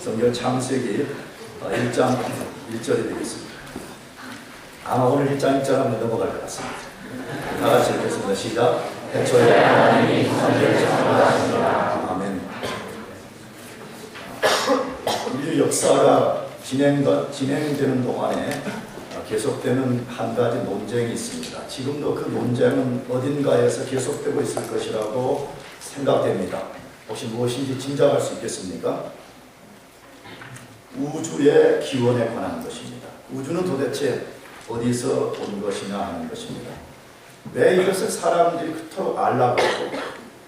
성경 창세기 1장 1절이 되겠습니다. 아마 오늘 1장 1절 한번 넘어갈 것 같습니다. 다 같이 읽겠습니다. 시작. 태초에 하나님이 천지를 창조하시니라. 아멘. 인류 역사가 진행되는 동안에 계속되는 한 가지 논쟁이 있습니다. 지금도 그 논쟁은 어딘가에서 계속되고 있을 것이라고 생각됩니다. 혹시 무엇인지 짐작할 수 있겠습니까? 우주의 기원에 관한 것입니다. 우주는 도대체 어디서 온 것이냐 하는 것입니다. 왜 이것을 사람들이 그토록 알라고 하고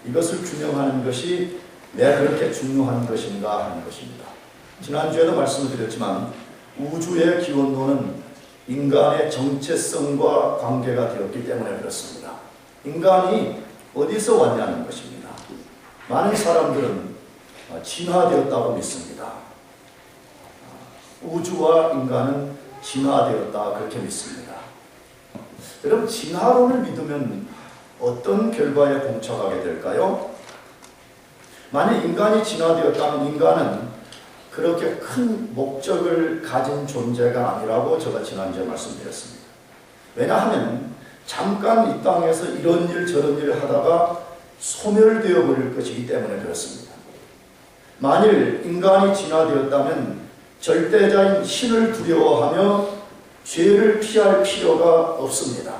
이것을 규명하는 것이 왜 그렇게 중요한 것인가 하는 것입니다. 지난주에도 말씀을 드렸지만 우주의 기원론은 인간의 정체성과 관계가 되었기 때문에 그렇습니다. 인간이 어디서 왔냐는 것입니다. 많은 사람들은 진화되었다고 믿습니다. 우주와 인간은 진화되었다 그렇게 믿습니다. 여러분, 진화론을 믿으면 어떤 결과에 봉착하게 될까요? 만약 인간이 진화되었다면 인간은 그렇게 큰 목적을 가진 존재가 아니라고 제가 지난주에 말씀드렸습니다. 왜냐하면 잠깐 이 땅에서 이런 일 저런 일을 하다가 소멸되어 버릴 것이기 때문에 그렇습니다. 만일 인간이 진화되었다면 절대자인 신을 두려워하며 죄를 피할 필요가 없습니다.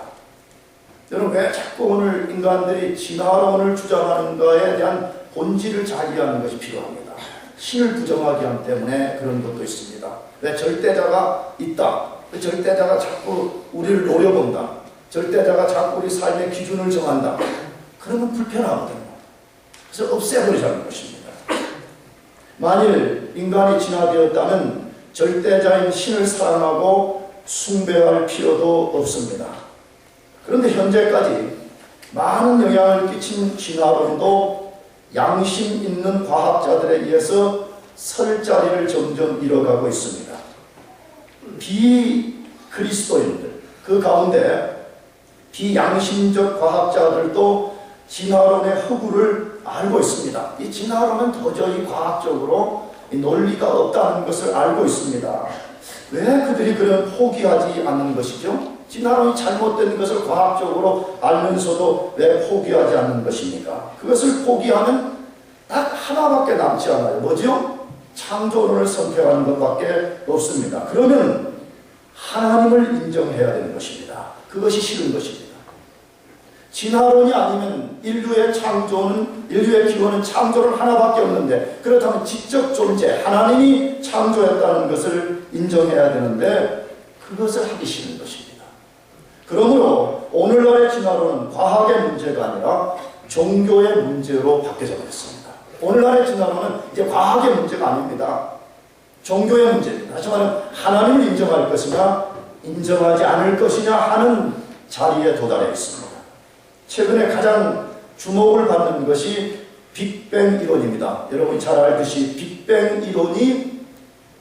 여러분, 왜 자꾸 오늘 인간들이 진화론을 주장하는가에 대한 본질을 잘 이해하는 것이 필요합니다. 신을 부정하기 때문에 그런 것도 있습니다. 왜 절대자가 있다. 절대자가 자꾸 우리를 노려본다. 절대자가 자꾸 우리 삶의 기준을 정한다. 그러면 불편하거든요. 그래서 없애버리자는 것입니다. 만일 인간이 진화되었다면 절대자인 신을 사랑하고 숭배할 필요도 없습니다. 그런데 현재까지 많은 영향을 끼친 진화론도 양심 있는 과학자들에 의해서 설 자리를 점점 잃어가고 있습니다. 비그리스도인들, 그 가운데 비양심적 과학자들도 진화론의 허구를 알고 있습니다. 이 진화론은 도저히 과학적으로 논리가 없다는 것을 알고 있습니다. 왜 그들이 그런 포기하지 않는 것이죠? 진화론이 잘못된 것을 과학적으로 알면서도 왜 포기하지 않는 것입니까? 그것을 포기하면 딱 하나밖에 남지 않아요. 뭐죠? 창조론을 선택하는 것밖에 없습니다. 그러면 하나님을 인정해야 되는 것입니다. 그것이 싫은 것입니다. 진화론이 아니면 인류의 기원은 창조론 하나밖에 없는데, 그렇다면 지적 존재 하나님이 창조했다는 것을 인정해야 되는데 그것을 하기 싫은 것입니다. 그러므로 오늘날의 진화론은 과학의 문제가 아니라 종교의 문제로 바뀌어져 버렸습니다. 오늘날의 진화론은 이제 과학의 문제가 아닙니다. 종교의 문제입니다. 하지만 하나님을 인정할 것이냐 인정하지 않을 것이냐 하는 자리에 도달해 있습니다. 최근에 가장 주목을 받는 것이 빅뱅 이론입니다. 여러분이 잘 알듯이 빅뱅 이론이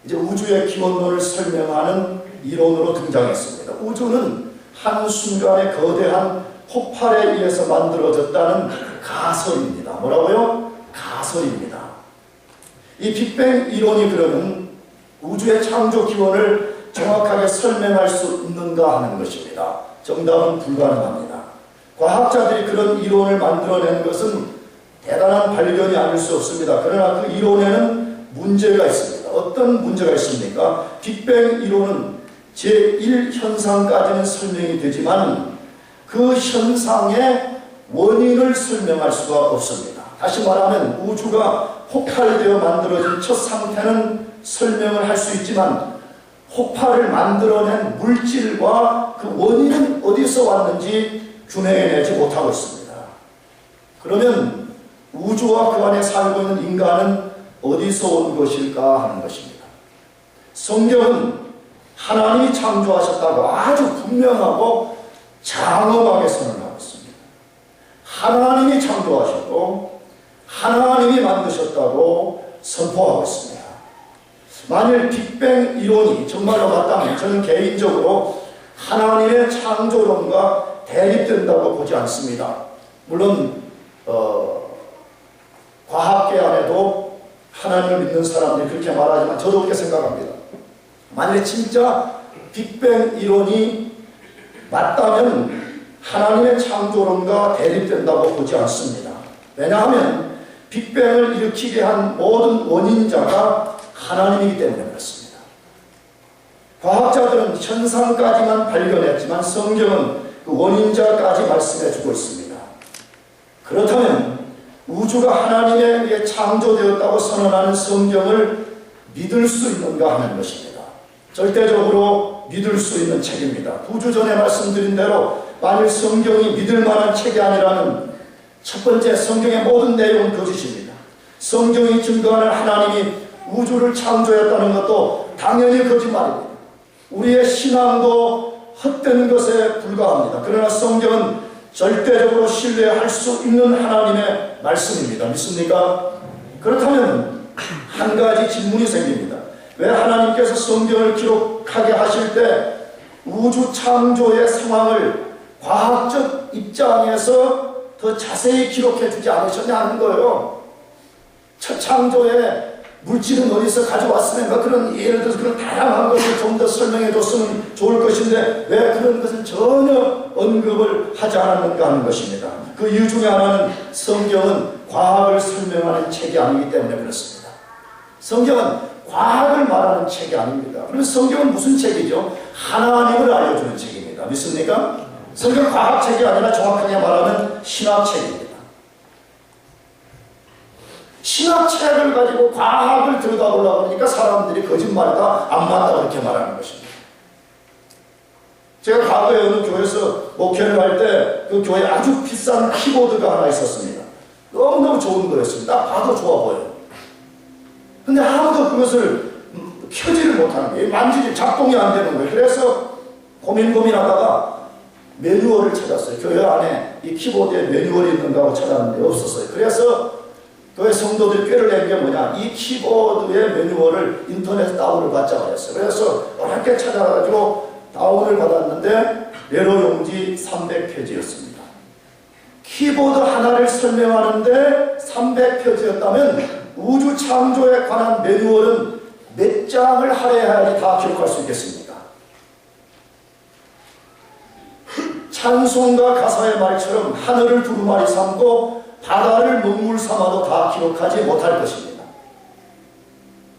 이제 우주의 기원론을 설명하는 이론으로 등장했습니다. 우주는 한순간에 거대한 폭발에 의해서 만들어졌다는 가설입니다. 뭐라고요? 가설입니다. 이 빅뱅 이론이 그러면 우주의 창조 기원을 정확하게 설명할 수 있는가 하는 것입니다. 정답은 불가능합니다. 과학자들이 그런 이론을 만들어낸 것은 대단한 발견이 아닐 수 없습니다. 그러나 그 이론에는 문제가 있습니다. 어떤 문제가 있습니까? 빅뱅 이론은 제1현상까지는 설명이 되지만 그 현상의 원인을 설명할 수가 없습니다. 다시 말하면 우주가 폭발되어 만들어진 첫 상태는 설명을 할 수 있지만 폭발을 만들어낸 물질과 그 원인은 어디서 왔는지 규명해내지 못하고 있습니다. 그러면 우주와 그 안에 살고 있는 인간은 어디서 온 것일까 하는 것입니다. 성경은 하나님이 창조하셨다고 아주 분명하고 장엄하게 선언하고 있습니다. 하나님이 창조하셨고 하나님이 만드셨다고 선포하고 있습니다. 만일 빅뱅 이론이 정말로 맞다면 저는 개인적으로 하나님의 창조론과 대립된다고 보지 않습니다. 물론 과학계 안에도 하나님을 믿는 사람들이 그렇게 말하지만 저도 그렇게 생각합니다. 만약에 진짜 빅뱅 이론이 맞다면 하나님의 창조론과 대립된다고 보지 않습니다. 왜냐하면 빅뱅을 일으키게 한 모든 원인자가 하나님이기 때문에 그렇습니다. 과학자들은 현상까지만 발견했지만 성경은 그 원인자까지 말씀해 주고 있습니다. 그렇다면 우주가 하나님에 의해 창조되었다고 선언하는 성경을 믿을 수 있는가 하는 것입니다. 절대적으로 믿을 수 있는 책입니다. 9주 전에 말씀드린 대로 만일 성경이 믿을 만한 책이 아니라면 첫 번째, 성경의 모든 내용은 거짓입니다. 성경이 증거하는 하나님이 우주를 창조했다는 것도 당연히 거짓말입니다. 우리의 신앙도 헛된 것에 불과합니다. 그러나 성경은 절대적으로 신뢰할 수 있는 하나님의 말씀입니다. 믿습니까? 그렇다면 한 가지 질문이 생깁니다. 왜 하나님께서 성경을 기록하게 하실 때 우주 창조의 상황을 과학적 입장에서 더 자세히 기록해 주지 않으셨냐는 거예요. 첫 창조에 물질은 어디서 가져왔으면 그런 예를 들어서 그런 다양한 것을 좀 더 설명해 줬으면 좋을 것인데 왜 그런 것은 전혀 언급을 하지 않았는가 하는 것입니다. 그 이유 중에 하나는 성경은 과학을 설명하는 책이 아니기 때문에 그렇습니다. 성경은 과학을 말하는 책이 아닙니다. 그럼 성경은 무슨 책이죠? 하나님을 알려주는 책입니다. 믿습니까? 성경 과학책이 아니라 정확하게 말하면 신학책입니다. 신학책을 가지고 과학을 들여다보려고 하니까 사람들이 거짓말이다, 안 맞다 그렇게 말하는 것입니다. 제가 과거에 어느 교회에서 목회를 할 때 그 교회에 아주 비싼 키보드가 하나 있었습니다. 너무너무 좋은 거였습니다. 딱 봐도 좋아 보여요. 근데 아무도 그것을 켜지를 못하는 거예요. 만지지 작동이 안 되는 거예요. 그래서 고민하다가 매뉴얼을 찾았어요. 교회 안에 이 키보드에 매뉴얼이 있는가 하고 찾았는데 없었어요. 그래서 교회 성도들이 꾀를 낸 게 뭐냐, 이 키보드의 매뉴얼을 인터넷 다운을 받자고 했어요. 그래서 어렵게 찾아가지고 다운을 받았는데 내로 용지 300페이지였습니다. 키보드 하나를 설명하는데 300페이지였다면 우주 창조에 관한 매뉴얼은 몇 장을 할애해야지 다 기록할 수 있겠습니까? 찬송가 가사의 말처럼 하늘을 두루마리 삼고 바다를 먹물 삼아도 다 기록하지 못할 것입니다.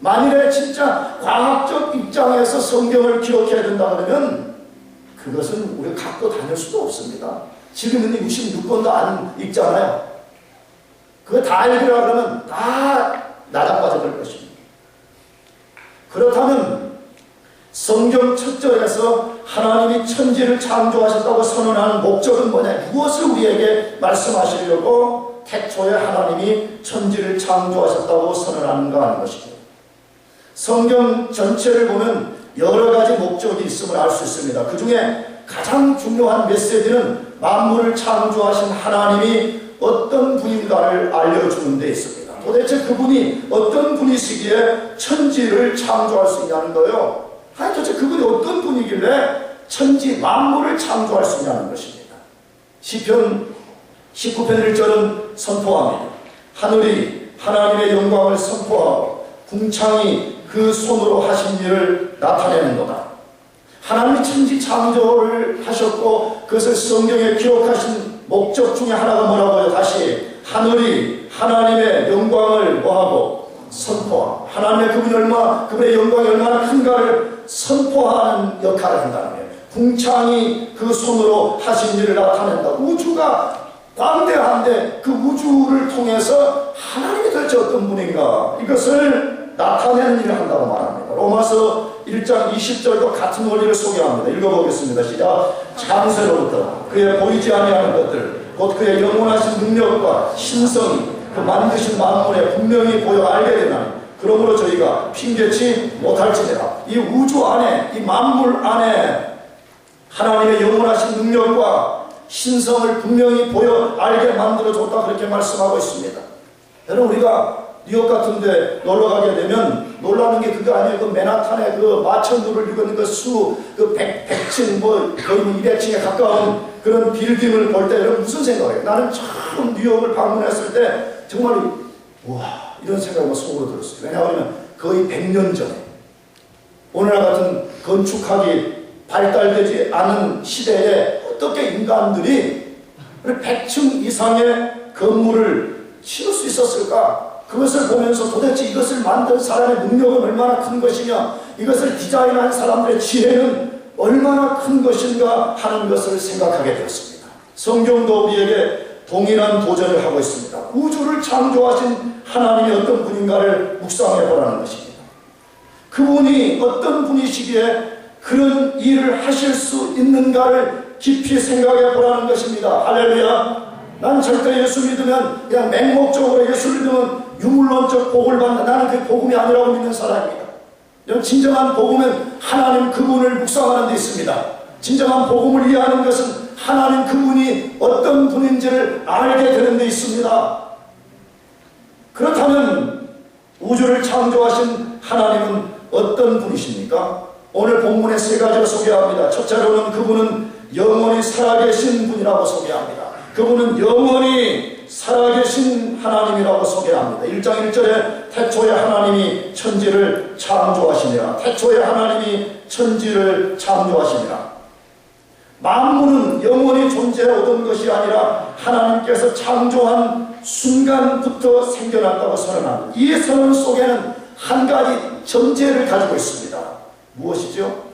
만일에 진짜 과학적 입장에서 성경을 기록해야 된다 그러면 그것은 우리가 갖고 다닐 수도 없습니다. 지금은 66권도 안 읽잖아요. 그거 다 읽으라 그러면 다 나락빠져 들 것입니다. 그렇다면 성경 첫 절에서 하나님이 천지를 창조하셨다고 선언하는 목적은 뭐냐? 무엇을 우리에게 말씀하시려고 태초에 하나님이 천지를 창조하셨다고 선언하는가 하는 것이죠. 성경 전체를 보면 여러 가지 목적이 있음을 알 수 있습니다. 그 중에 가장 중요한 메시지는 만물을 창조하신 하나님이 어떤 분인가를 알려주는 데 있습니다. 도대체 그분이 어떤 분이시기에 천지를 창조할 수 있냐는 거예요. 아니 도대체 그분이 어떤 분이길래 천지 만물을 창조할 수 있냐는 것입니다. 시편 19편 1절은 선포합니다. 하늘이 하나님의 영광을 선포하고 궁창이 그 손으로 하신 일을 나타내는도다. 하나님이 천지 창조를 하셨고 그것을 성경에 기록하신 목적 중에 하나가 뭐라고요? 다시 하늘이 하나님의 영광을 뭐하고 선포하고 하나님의 그분의 영광이 얼마나 큰가를 선포하는 역할을 한다는 거예요. 궁창이 그 손으로 하신 일을 나타낸다. 우주가 광대한데 그 우주를 통해서 하나님이 도대체 어떤 분인가 이것을 나타내는 일을 한다고 말합니다. 로마서 1장 20절과 같은 원리를 소개합니다. 읽어보겠습니다. 시작. 창세로부터 그의 보이지 아니하는 것들 곧 그의 영원하신 능력과 신성이 그 만드신 만물에 분명히 보여 알게 되나니 그러므로 저희가 핑계치 못할지니라. 이 우주 안에 이 만물 안에 하나님의 영원하신 능력과 신성을 분명히 보여 알게 만들어줬다 그렇게 말씀하고 있습니다. 여러분 우리가 뉴욕 같은 데 놀러 가게 되면 놀라는 게 그거 아니에요. 그 맨하탄에 그 마천루를 이루는 그 수, 그 100층 뭐 거의 200층에 가까운 그런 빌딩을 볼 때 여러분 무슨 생각이에요? 나는 처음 뉴욕을 방문했을 때 정말 와, 이런 생각이 속으로 들었어요. 왜냐하면 거의 100년 전에 오늘날 같은 건축학이 발달되지 않은 시대에 어떻게 인간들이 100층 이상의 건물을 지을 수 있었을까? 그것을 보면서 도대체 이것을 만든 사람의 능력은 얼마나 큰 것이냐, 이것을 디자인한 사람들의 지혜는 얼마나 큰 것인가 하는 것을 생각하게 되었습니다. 성경도 우리에게 동일한 도전을 하고 있습니다. 우주를 창조하신 하나님이 어떤 분인가를 묵상해 보라는 것입니다. 그분이 어떤 분이시기에 그런 일을 하실 수 있는가를 깊이 생각해 보라는 것입니다. 할렐루야. 난 절대 예수 믿으면 그냥 맹목적으로 예수 믿으면 유물론적 복을 받는, 나는 그게 복음이 아니라고 믿는 사람입니다. 진정한 복음은 하나님 그분을 묵상하는 데 있습니다. 진정한 복음을 이해하는 것은 하나님 그분이 어떤 분인지를 알게 되는 데 있습니다. 그렇다면 우주를 창조하신 하나님은 어떤 분이십니까? 오늘 본문에 세 가지를 소개합니다. 첫째로는 그분은 영원히 살아계신 분이라고 소개합니다. 그분은 영원히 살아계신 하나님이라고 소개합니다. 1장 1절에 태초에 하나님이 천지를 창조하시니라. 태초에 하나님이 천지를 창조하시니라. 만물은 영원히 존재해 오던 것이 아니라 하나님께서 창조한 순간부터 생겨났다고 선언합니다. 이 선언 속에는 한 가지 전제를 가지고 있습니다. 무엇이죠?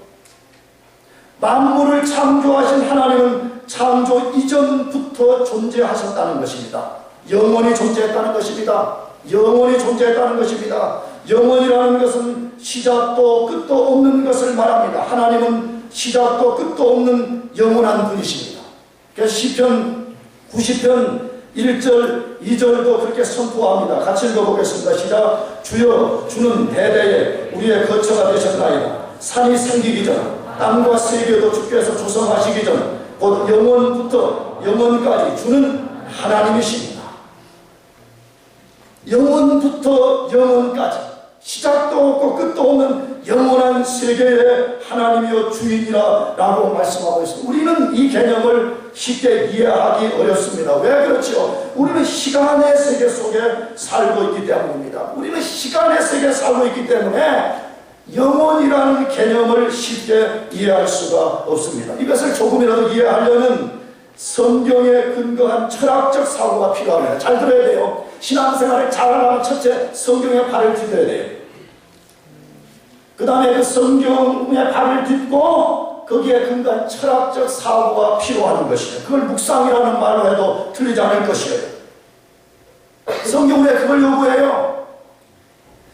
만물을 창조하신 하나님은 창조 이전부터 존재하셨다는 것입니다. 영원히 존재했다는 것입니다. 영원히 존재했다는 것입니다. 영원이라는 것은 시작도 끝도 없는 것을 말합니다. 하나님은 시작도 끝도 없는 영원한 분이십니다. 그래서 시편 90편 1절 2절도 그렇게 선포합니다. 같이 읽어보겠습니다. 시작. 주여, 주는 대대에 우리의 거처가 되셨나이다. 산이 생기기 전, 땅과 세계도 주께서 조성하시기 전, 곧 영원부터 영원까지 주는 하나님이십니다. 영원부터 영원까지 시작도 없고 끝도 없는 영원한 세계의 하나님이여 주인이라 라고 말씀하고 있습니다. 우리는 이 개념을 쉽게 이해하기 어렵습니다. 왜 그렇죠? 우리는 시간의 세계 속에 살고 있기 때문입니다. 우리는 시간의 세계에 살고 있기 때문에 영원이라는 개념을 쉽게 이해할 수가 없습니다. 이것을 조금이라도 이해하려면 성경에 근거한 철학적 사고가 필요합니다. 잘 들어야 돼요. 신앙생활을 잘하려면 첫째 성경에 발을 딛어야 돼요. 그 다음에 그 성경에 발을 딛고 거기에 근거한 철학적 사고가 필요한 것이에요. 그걸 묵상이라는 말로 해도 틀리지 않을 것이에요. 성경에 그걸 요구해요.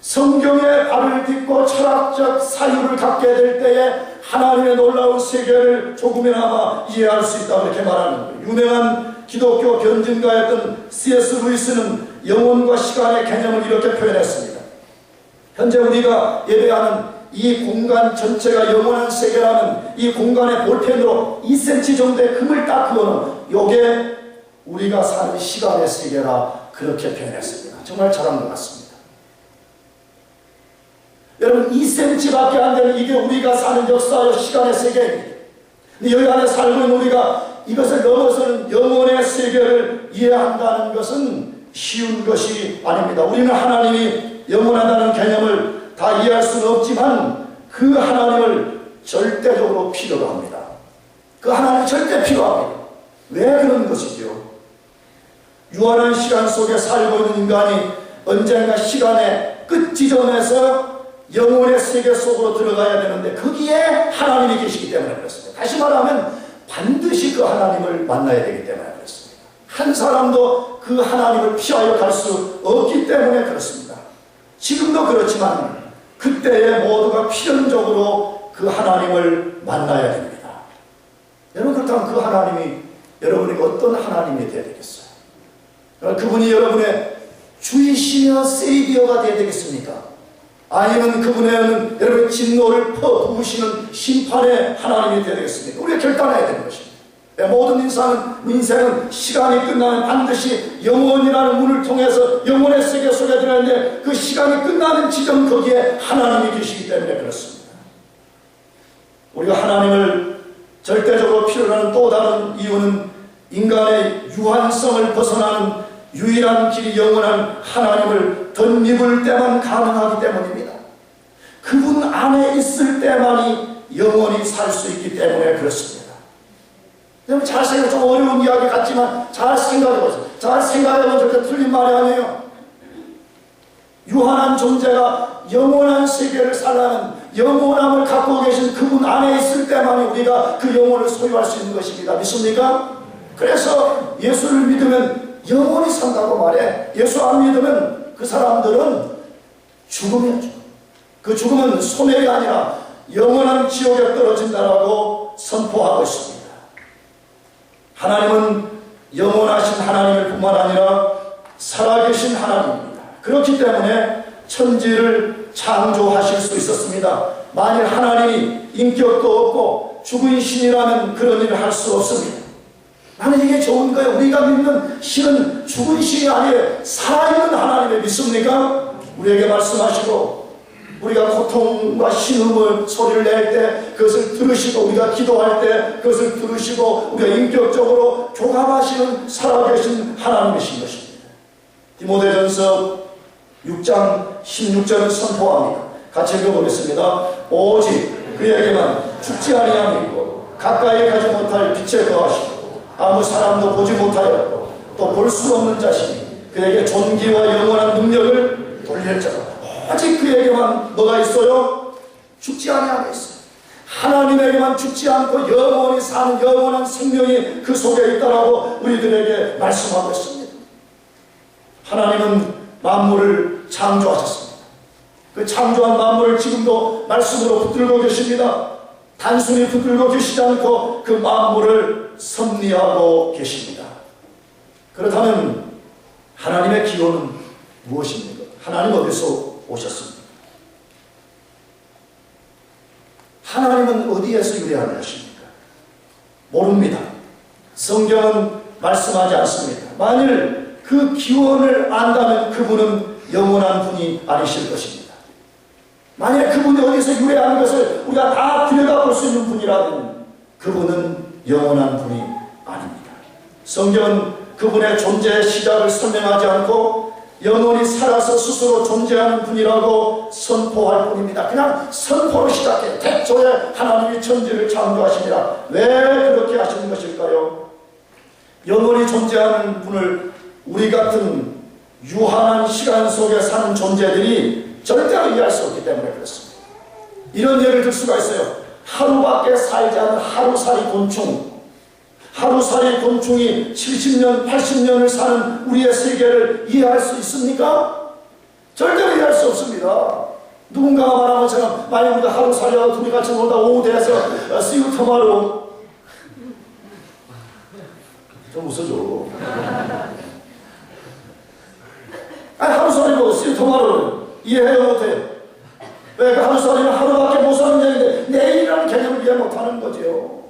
성경에 발을 딛고 철학적 사유를 갖게 될 때에 하나님의 놀라운 세계를 조금이나마 이해할 수 있다고 이렇게 말하는 거예요. 유명한 기독교 변증가였던 C.S. 루이스는 영혼과 시간의 개념을 이렇게 표현했습니다. 현재 우리가 예배하는 이 공간 전체가 영원한 세계라면 이 공간에 볼펜으로 2cm 정도의 금을 딱 그어놓은 요게 우리가 사는 시간의 세계라 그렇게 표현했습니다. 정말 잘한 것 같습니다. 여러분 2cm밖에 안 되는 이게 우리가 사는 역사와 시간의 세계입니다. 근데 여기 안에 살고 있는 우리가 이것을 넘어서는 영혼의 세계를 이해한다는 것은 쉬운 것이 아닙니다. 우리는 하나님이 영원하다는 개념을 다 이해할 수는 없지만 그 하나님을 절대적으로 필요로 합니다. 그 하나님이 절대 필요합니다. 왜 그런 것이죠? 유한한 시간 속에 살고 있는 인간이 언젠가 시간의 끝 지점에서 영혼의 세계 속으로 들어가야 되는데 거기에 하나님이 계시기 때문에 그렇습니다. 다시 말하면 반드시 그 하나님을 만나야 되기 때문에 그렇습니다. 한 사람도 그 하나님을 피하여 갈 수 없기 때문에 그렇습니다. 지금도 그렇지만 그때에 모두가 필연적으로 그 하나님을 만나야 됩니다. 여러분 그렇다면 그 하나님이 여러분에게 어떤 하나님이 되어야 되겠어요? 그분이 여러분의 주이시며 세이비어가 되어야 되겠습니까? 아니면 그분에는 여러분 진노를 퍼부으시는 심판의 하나님이 되어야 되겠습니까? 우리가 결단해야 되는 것입니다. 모든 인생은 시간이 끝나면 반드시 영원이라는 문을 통해서 영원의 세계 속에 들어가는데 그 시간이 끝나는 지점 거기에 하나님이 계시기 때문에 그렇습니다. 우리가 하나님을 절대적으로 필요로 하는 또 다른 이유는 인간의 유한성을 벗어나는 유일한 길이 영원한 하나님을 덧입을 때만 가능하기 때문입니다. 그분 안에 있을 때만이 영원히 살 수 있기 때문에 그렇습니다. 여러분 잘 생각해, 좀 어려운 이야기 같지만 잘 생각해 보세요. 잘 생각해보면 절대 틀린 말이 아니에요. 유한한 존재가 영원한 세계를 살라는 영원함을 갖고 계신 그분 안에 있을 때만이 우리가 그 영혼을 소유할 수 있는 것입니다. 믿습니까? 그래서 예수를 믿으면 영원히 산다고 말해. 예수 안 믿으면 그 사람들은 죽음이야, 죽음. 그 죽음은 소멸이 아니라 영원한 지옥에 떨어진다라고 선포하고 있습니다. 하나님은 영원하신 하나님일 뿐만 아니라 살아계신 하나님입니다. 그렇기 때문에 천지를 창조하실 수 있었습니다. 만일 하나님이 인격도 없고 죽은 신이라면 그런 일을 할 수 없습니다. 나는 이게 좋은 거예요. 우리가 믿는 신은 죽은 신이 아니에요. 살아있는 하나님을 믿습니까? 우리에게 말씀하시고 우리가 고통과 신음을 소리를 낼 때 그것을 들으시고 우리가 기도할 때 그것을 들으시고 우리가 인격적으로 교감하시는 살아계신 하나님이신 것입니다. 디모데전서 6장 16절을 선포합니다. 같이 읽어보겠습니다. 오직 그에게만 죽지 아니함이 있고 가까이 가지 못할 빛에 거하시고 아무 사람도 보지 못하였고 또 볼 수 없는 자신이 그에게 존귀와 영원한 능력을 돌릴 자가 오직 그에게만 뭐가 있어요? 죽지 아니함이 있어요. 하나님에게만 죽지 않고 영원히 사는 영원한 생명이 그 속에 있다라고 우리들에게 말씀하고 있습니다. 하나님은 만물을 창조하셨습니다. 그 창조한 만물을 지금도 말씀으로 붙들고 계십니다. 단순히 붙들고 계시지 않고 그 만물을 섭리하고 계십니다. 그렇다면 하나님의 기호는 무엇입니까? 하나님 어디서 오셨습니까? 하나님은 어디에서 유래한 것입니까? 모릅니다. 성경은 말씀하지 않습니다. 만일 그 기원을 안다면 그분은 영원한 분이 아니실 것입니다. 만약 그분이 어디서 유래하는 것을 우리가 다 들여다볼 수 있는 분이라면 그분은 영원한 분이 아닙니다. 성경은 그분의 존재의 시작을 설명하지 않고 영원히 살아서 스스로 존재하는 분이라고 선포할 뿐입니다. 그냥 선포로 시작해. 태초에 하나님이 천지를 창조하시니라. 왜 그렇게 하시는 것일까요? 영원히 존재하는 분을 우리 같은 유한한 시간 속에 사는 존재들이 절대로 이해할 수 없기 때문에 그렇습니다. 이런 예를 들 수가 있어요. 하루밖에 살지 않은 하루살이 곤충. 하루살이 곤충이 70년, 80년을 사는 우리의 세계를 이해할 수 있습니까? 절대로 이해할 수 없습니다. 누군가가 말한 것처럼 만약 우리가 하루살이하고 둘이 같이 놀다 오후 돼서 See you tomorrow. 좀 웃어줘. 아니 하루살이고 See you tomorrow 이해해요 못해요? 왜? 그 하루살이는 하루밖에 못 사는 얘기인데 내일이라는 개념을 이해 못하는 거죠.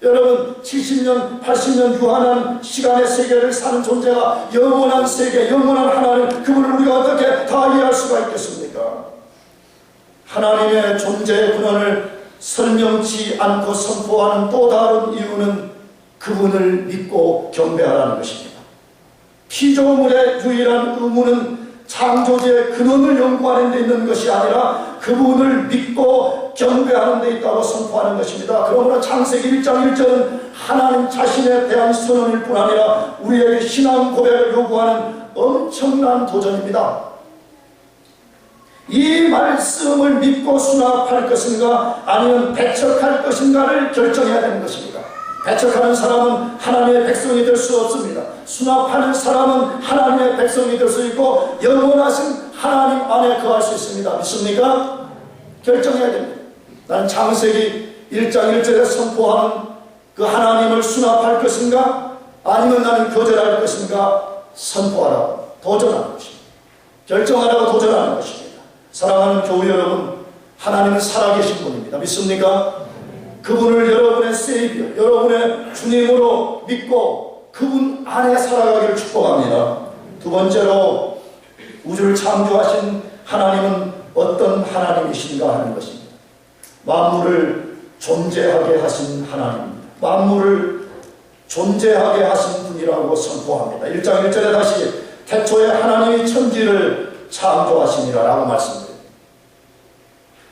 여러분 70년, 80년 유한한 시간의 세계를 사는 존재가 영원한 세계, 영원한 하나님 그분을 우리가 어떻게 다 이해할 수가 있겠습니까? 하나님의 존재의 근원을 설명치 않고 선포하는 또 다른 이유는 그분을 믿고 경배하라는 것입니다. 피조물의 유일한 의무는 창조주의 근원을 연구하는 데 있는 것이 아니라 그분을 믿고 경배하는 데 있다고 선포하는 것입니다. 그러므로 창세기 1장 1절은 하나님 자신에 대한 선언일 뿐 아니라 우리에게 신앙 고백을 요구하는 엄청난 도전입니다. 이 말씀을 믿고 수납할 것인가 아니면 배척할 것인가를 결정해야 되는 것입니다. 배척하는 사람은 하나님의 백성이 될 수 없습니다. 수납하는 사람은 하나님의 백성이 될 수 있고 영원하신 하나님 안에 거할 수 있습니다. 믿습니까? 결정해야 됩니다. 나는 창세기 1장 1절에 선포하는 그 하나님을 수납할 것인가 아니면 나는 거절할 것인가 선포하라고 도전하는 것입니다. 결정하라고 도전하는 것입니다. 사랑하는 교우 여러분, 하나님은 살아계신 분입니다. 믿습니까? 그분을 여러분의 세이비어, 여러분의 주님으로 믿고 그분 안에 살아가기를 축복합니다. 두 번째로 우주를 창조하신 하나님은 어떤 하나님이신가 하는 것입니다. 만물을 존재하게 하신 하나님입니다. 만물을 존재하게 하신 분이라고 선포합니다. 1장 1절에 다시 태초에 하나님이 천지를 창조하시니라 라고 말씀드립니다.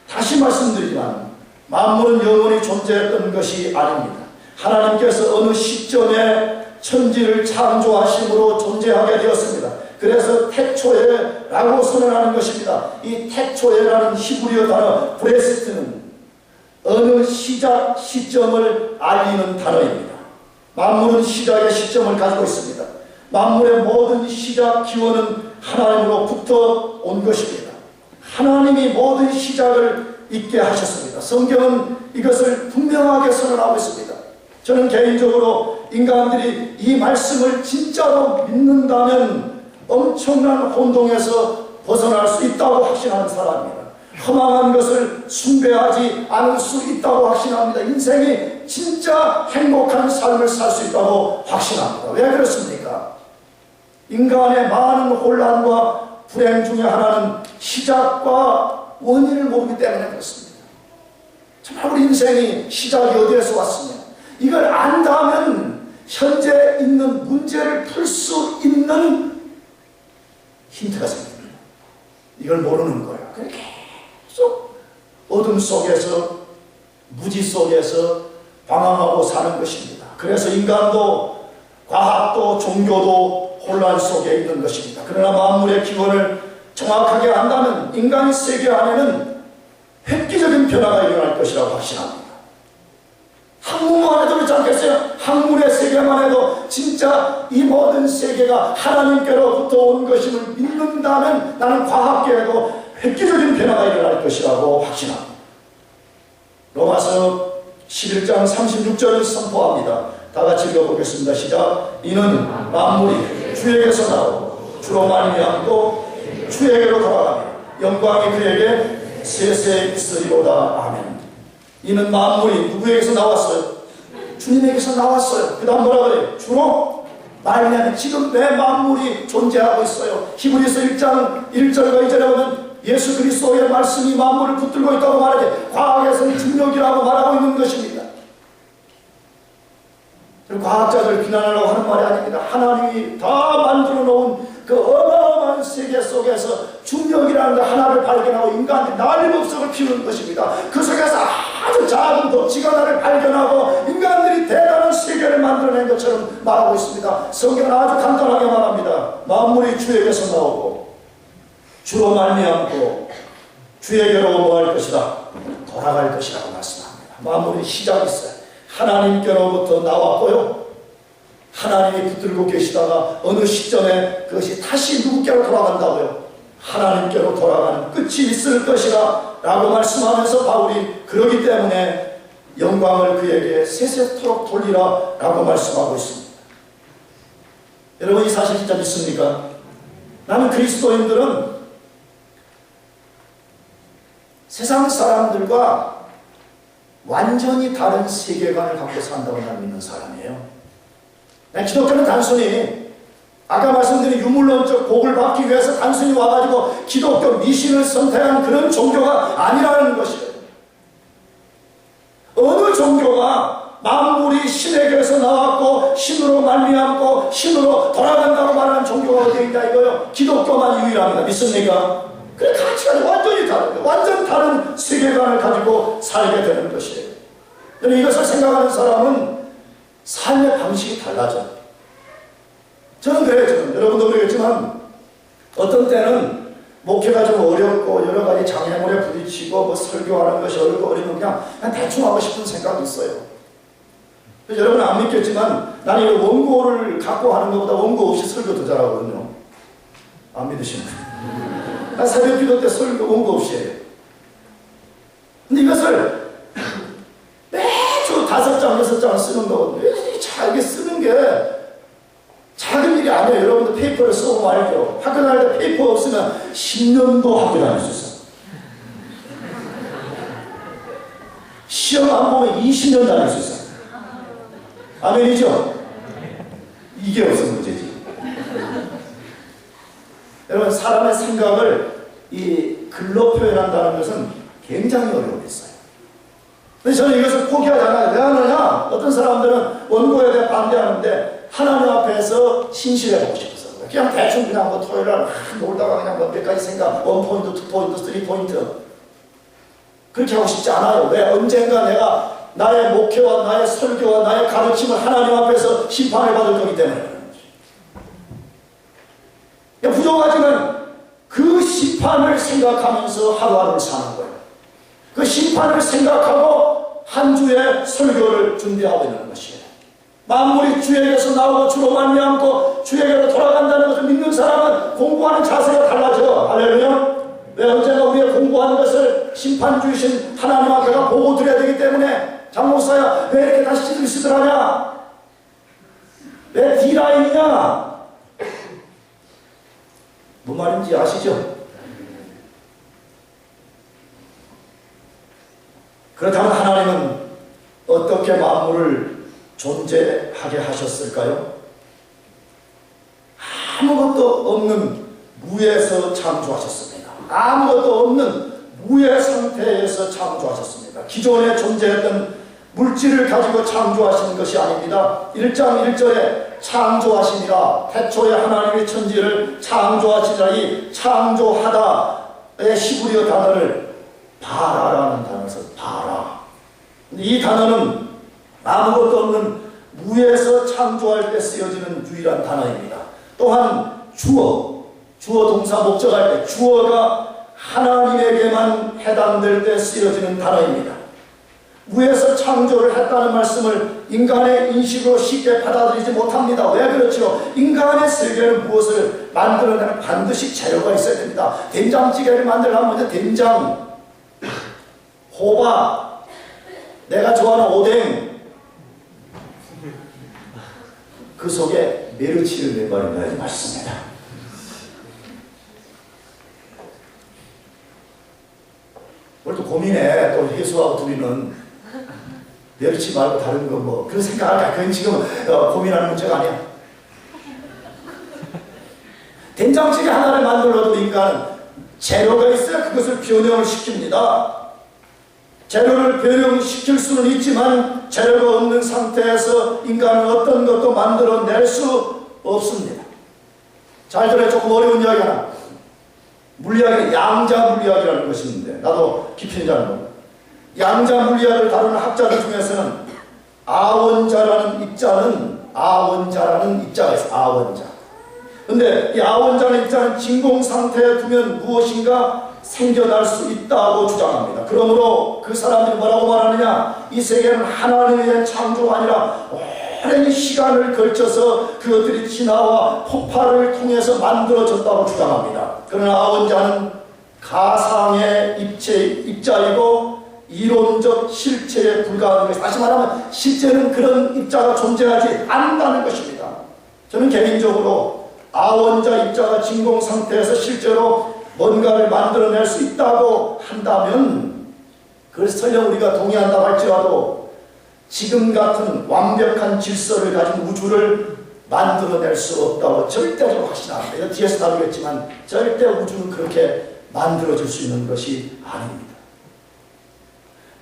다시 말씀드리지만 만물은 영원히 존재했던 것이 아닙니다. 하나님께서 어느 시점에 천지를 창조하심으로 존재하게 되었습니다. 그래서 태초에 라고 선언하는 것입니다. 이 태초에라는 히브리어 단어 브레스트는 어느 시작 시점을 알리는 단어입니다. 만물은 시작의 시점을 가지고 있습니다. 만물의 모든 시작 기원은 하나님으로부터 온 것입니다. 하나님이 모든 시작을 있게 하셨습니다. 성경은 이것을 분명하게 선언하고 있습니다. 저는 개인적으로 인간들이 이 말씀을 진짜로 믿는다면 엄청난 혼동에서 벗어날 수 있다고 확신하는 사람입니다. 허망한 것을 숭배하지 않을 수 있다고 확신합니다. 인생이 진짜 행복한 삶을 살 수 있다고 확신합니다. 왜 그렇습니까? 인간의 많은 혼란과 불행 중에 하나는 시작과 원인을 모르기 때문에 그렇습니다. 정말 우리 인생이 시작이 어디에서 왔으며 이걸 안다면 현재 있는 문제를 풀 수 있는 힌트가 생깁니다. 이걸 모르는 거예요. 계속 어둠 속에서 무지 속에서 방황하고 사는 것입니다. 그래서 인간도 과학도 종교도 혼란 속에 있는 것입니다. 그러나 만물의 기원을 정확하게 안다면 인간의 세계 안에는 획기적인 변화가 일어날 것이라고 확신합니다. 학문만 해도 그렇지 않겠어요? 학문의 세계만 해도 진짜 이 모든 세계가 하나님께로부터 온 것임을 믿는다면 나는 과학계에도 획기적인 변화가 일어날 것이라고 확신합니다. 로마서 11장 36절을 선포합니다. 다 같이 읽어보겠습니다. 시작. 이는 만물이 주에게서 나오고 주로 말미암고 주에게로 돌아가며 영광이 그에게 세세 있으리로다. 아멘. 이는 만물이 누구에게서 나왔어요? 주님에게서 나왔어요. 그 다음 뭐라 그래요? 주로 말미암아. 지금 왜 만물이 존재하고 있어요? 히브리서 1장 1절과 2절에 보면 예수 그리스도의 말씀이 만물을 붙들고 있다고 말하지 과학에서는 중력이라고 말하고 있는 것입니다. 과학자들 비난하려고 하는 말이 아닙니다. 하나님이 다 만들어 놓은 그 어마어마한 세계 속에서 중력이라는 것 하나를 발견하고 인간이 난리법석을 피우는 것입니다. 그 속에서 아주 작은 덕지가 하나를 발견하고 인간들이 대단한 세계를 만들어낸 것처럼 말하고 있습니다. 성경은 아주 간단하게 말합니다. 만물이 주에게서 나오고 주로 말미암고 주에게로 뭐할 것이다? 돌아갈 것이라고 말씀합니다. 만물이 시작이 있어요. 하나님께로부터 나왔고요. 하나님이 붙들고 계시다가 어느 시점에 그것이 다시 누구께로 돌아간다고요? 하나님께로 돌아가는 끝이 있을 것이라 라고 말씀하면서 바울이 그러기 때문에 영광을 그에게 세세토록 돌리라 라고 말씀하고 있습니다. 여러분 이 사실 진짜 믿습니까? 나는 그리스도인들은 세상 사람들과 완전히 다른 세계관을 갖고 산다고 나는 믿는 사람이에요. 기독교는 단순히 아까 말씀드린 유물론적 복을 받기 위해서 단순히 와가지고 기독교 미신을 선택한 그런 종교가 아니라는 것이에요. 어느 종교가 만물이 신에게서 나왔고 신으로 말미암고 신으로 돌아간다고 말하는 종교가 어디에 있다 이거요? 기독교만 유일합니다. 믿습니까? 그 가치관이 완전히 다르죠. 완전 다른 세계관을 가지고 살게 되는 것이에요. 이것을 생각하는 사람은 삶의 방식이 달라져요. 저는 그래요. 저는. 여러분도 그러겠지만 어떤 때는 목회가 좀 어렵고 여러 가지 장애물에 부딪히고 뭐 설교하는 것이 어리면 그냥 대충 하고 싶은 생각이 있어요. 여러분은 안 믿겠지만 나는 이 원고를 갖고 하는 것보다 원고 없이 설교 더 잘하거든요. 안 믿으시는 거예요. 난 새벽 기도 때 설교 원고 없이 해요. 근데 이것을 매주 5장, 6장을 쓰는 거거든요. 이게 쓰는 게 작은 일이 아니에요. 여러분도 페이퍼를 쓰고 말죠. 학교 다닐 때 페이퍼 없으면 10년도 학교 다닐 수 있어요. 시험 안 보면 20년 다닐 수 있어요. 아멘이죠? 이게 무슨 문제지? 여러분 사람의 생각을 이 글로 표현한다는 것은 굉장히 어려움이 있어요. 근데 저는 이것을 포기하잖아요. 왜 하느냐? 어떤 사람들은 원고에 대해 반대하는데 하나님 앞에서 신실해보고 싶어서 그냥 대충 그냥 뭐 토요일날 놀다가 그냥 몇 가지 생각, 1포인트, 2포인트, 3포인트 그렇게 하고 싶지 않아요. 왜? 언젠가 내가 나의 목회와 나의 설교와 나의 가르침을 하나님 앞에서 심판을 받을 거기 때문에 그런 거죠. 부족하지만 그 심판을 생각하면서 하루하루를 사는 거예요. 그 심판을 생각하고 한 주의 설교를 준비하고 있는 것이에요. 만물이 주에게서 나오고 주로 말미암고 주에게로 돌아간다는 것을 믿는 사람은 공부하는 자세가 달라져. 할렐루야. 왜? 언제나 우리가 공부하는 것을 심판 주신 하나님 앞에가 보고 드려야 되기 때문에 장목사야 왜 이렇게 다시 시들시들하냐? 왜 D라인이냐? 뭔 말인지 아시죠? 그렇다면 하나님은 어떻게 만물을 존재하게 하셨을까요? 아무것도 없는 무에서 창조하셨습니다. 아무것도 없는 무의 상태에서 창조하셨습니다. 기존에 존재했던 물질을 가지고 창조하시는 것이 아닙니다. 1장 1절에 창조하시니라 태초에 하나님의 천지를 창조하시니라 이 창조하다의 히브리어 단어를 바라라는 단어에서 바라. 이 단어는 아무것도 없는 무에서 창조할 때 쓰여지는 유일한 단어입니다. 또한 주어 동사 목적할 때 주어가 하나님에게만 해당될 때 쓰여지는 단어입니다. 무에서 창조를 했다는 말씀을 인간의 인식으로 쉽게 받아들이지 못합니다. 왜 그렇죠? 인간의 세계는 무엇을 만들어내는 반드시 재료가 있어야 됩니다. 된장찌개를 만들려면 먼저 된장, 호박, 내가 좋아하는 오뎅, 그 속에 메르치를 내버려야 맛있습니다. 뭘 또 고민해. 또 혜수하고 둘이는 메르치 말고 다른 거 뭐 그런 생각할까? 그건 지금 고민하는 문제가 아니야. 된장찌개 하나를 만들어도 인간은 재료가 있어야 그것을 변형을 시킵니다. 재료를 변형시킬 수는 있지만 재료가 없는 상태에서 인간은 어떤 것도 만들어낼 수 없습니다. 잘 들어요. 조금 어려운 이야기 하나. 물리학에 양자 물리학이라는 것이 있는데 나도 깊이 잘 모릅니다. 양자 물리학을 다루는 학자들 중에서는 아원자라는 입자가 있어요. 아원자. 근데 이 아원자는 입자는 진공 상태에 두면 무엇인가 생겨날 수 있다고 주장합니다. 그러므로 그 사람들이 뭐라고 말하느냐? 이 세계는 하나님에 대한 창조가 아니라 오랜 시간을 걸쳐서 그것들이 진화와 폭발을 통해서 만들어졌다고 주장합니다. 그러나 아원자는 가상의 입자이고 이론적 실체에 불과한 것이, 다시 말하면 실제는 그런 입자가 존재하지 않는다는 것입니다. 저는 개인적으로 아원자 입자가 진공 상태에서 실제로 뭔가를 만들어낼 수 있다고 한다면, 그래서 설령 우리가 동의한다고 할지라도 지금 같은 완벽한 질서를 가진 우주를 만들어낼 수 없다고 절대적으로 확신합니다. 이거 뒤에서 다루겠지만 절대 우주는 그렇게 만들어질 수 있는 것이 아닙니다.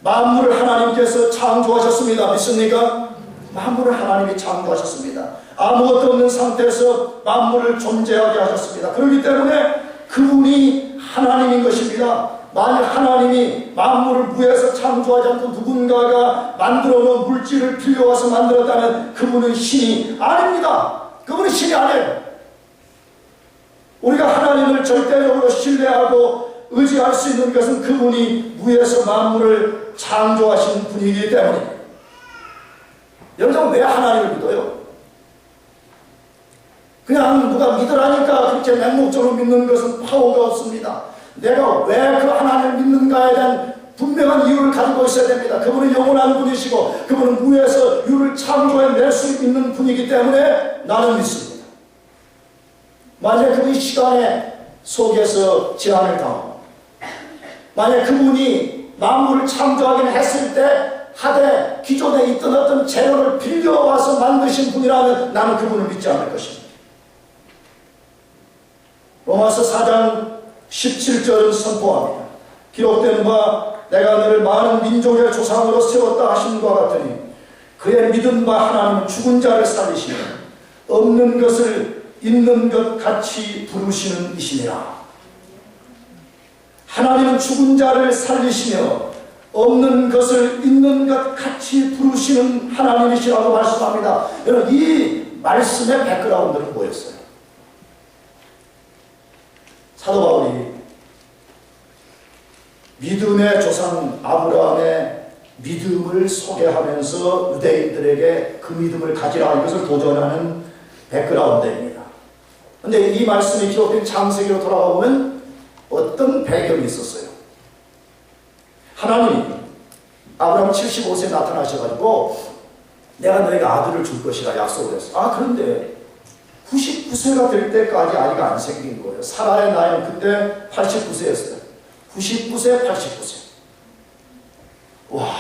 만물을 하나님께서 창조하셨습니다. 믿습니까? 만물을 하나님이 창조하셨습니다. 아무것도 없는 상태에서 만물을 존재하게 하셨습니다. 그렇기 때문에 그분이 하나님인 것입니다. 만약 하나님이 만물을 무에서 창조하지 않고 누군가가 만들어 놓은 물질을 빌려와서 만들었다면 그분은 신이 아닙니다. 그분은 신이 아니에요. 우리가 하나님을 절대적으로 신뢰하고 의지할 수 있는 것은 그분이 무에서 만물을 창조하신 분이기 때문입니다. 여러분 왜 하나님을 믿어요? 그냥 누가 믿으라니까 그렇게 맹목적으로 믿는 것은 파워가 없습니다. 내가 왜 그 하나님을 믿는가에 대한 분명한 이유를 가지고 있어야 됩니다. 그분은 영원한 분이시고 그분은 무에서 유를 창조해낼 수 있는 분이기 때문에 나는 믿습니다. 만약 그분이 시간의 속에서 제한을 당하고 만약 그분이 만물을 창조하긴 했을 때 하되 기존에 있던 어떤 재료를 빌려와서 만드신 분이라면 나는 그분을 믿지 않을 것입니다. 로마서 4장 17절은 선포합니다. 기록된 바 내가 너를 많은 민족의 조상으로 세웠다 하심과 같으니 그의 믿음과 하나님은 죽은 자를 살리시며 없는 것을 있는 것 같이 부르시는 이시니라. 하나님은 죽은 자를 살리시며 없는 것을 있는 것 같이 부르시는 하나님이시라고 말씀합니다. 여러분, 이 말씀의 백그라운드는 뭐였어요? 사도 바울이 믿음의 조상 아브라함의 믿음을 소개하면서 유대인들에게 그 믿음을 가지라 이것을 도전하는 백그라운드입니다. 그런데 이 말씀이 기록된 창세기로 돌아가 보면 어떤 배경이 있었어요? 하나님이 아브라함 75세에 나타나셔가지고 내가 너에게 아들을 줄 것이라 약속을 했어요. 그런데 99세가 될 때까지 아이가 안 생긴 거예요. 사라의 나이는 그때 89세였어요. 99세, 89세. 와,